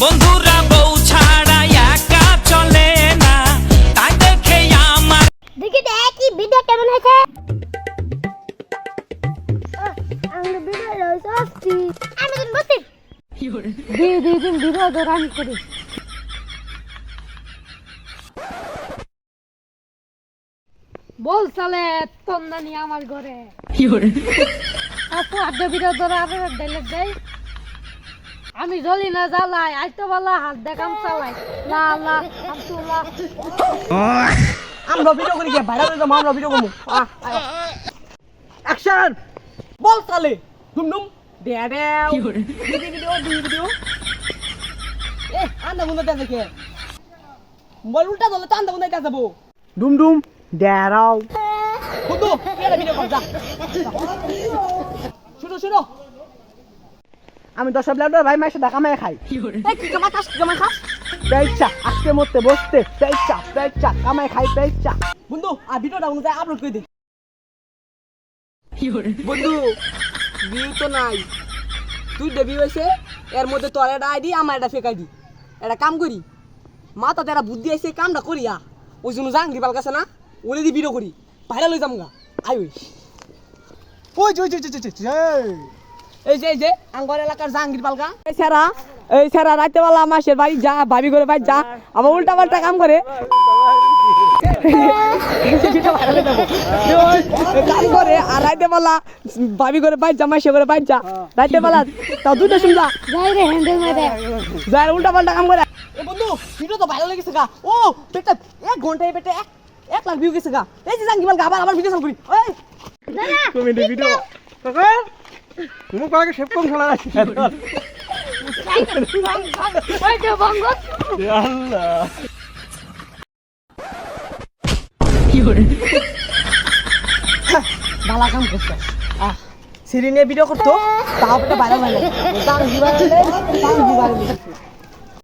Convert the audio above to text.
বন্ধুরা বউ ছাড়া একা চলে না, তাই দেখে আমার দেখি দেখি ভিডিও কেমন হয়েছে। আমি ভিডিও লইছি আমি দিন বসি দিন ভিডিও দরান করি। বল সালে তন্দানি আমার ঘরে আপু আড্ডা ভিডিও ধরে আবার ডাইলেট দেয়। আমি জ্বলি না জ্বালাই আইতো বলা হাত দেখাম চালাই লা লা আব্দুল্লাহ আমরা ভিডিও করি কে ভাইরাল হয়ে যাবো, আমরা ভিডিও করবো। অ্যাকশন বল সালে ডুম ডুম দে দে ভিডিও এ আন্দা গুন্দা দেখে বল উল্টা দলে তো আন্দা গুন্দা যাবো ডুম ডুম দেরাও বুদ্ধু এর ভিডিও কর যা শুরু শুরু। আমি 10 ব্লেন্ডার ভাই মাইসে দেখা মাই খাই এই কি কামাই খাস পেইচা আজকে মতে বসতে পেইচা কামাই খাই পেইচা। বন্ধু আর ভিডিওটা অনুযায়ী আপলোড করে দে। বন্ধু ভিউ তো নাই, তুই দেবি হইছে এর মধ্যে তোর একটা আইডি আমার একটা ফেক আইডি। একটা কাম করি মাথা তেরা বুদ্ধি আইছে কামটা করিয়া ওই জন্য জাংরি বাল কাছে না ওরে দি ভিডিও করি ভাইরাল হই যামগা আই ওই এই যে আঙ্গর এলাকার জাহাঙ্গীর পালকা এই স্যারা রাতে বেলা মাসের বাড়ি যা ভাবি করে বাড়ি যা আবার উল্টা পাল্টা কাম করে কাম করে আর রাতে বেলা ভাবি করে বাড়ি যা মাসে করে বাড়ি যা রাতে বেলা তাও দুটো শুনলা যাই রে হ্যান্ডেল মেরে যাই উল্টা পাল্টা কাম করে। এ বন্ধু ভিডিও তো ভাইরাল হয়ে গেছে গা। ও বেটা 1 ঘন্টায় বেটা 1 লাখ ভিউ গেছে গা। এই যে জাহাঙ্গীর পালকা আবার ভিডিও চালু করি ওই দাদা কমেডি ভিডিও কাকা তুমি কাকে শেপ কম খেলা রাখছি ওই যে বঙ্গ আল্লাহ ভালো কাম করছো। সিরিনে ভিডিও করতো তাও একটা ভাইরাল হয় না।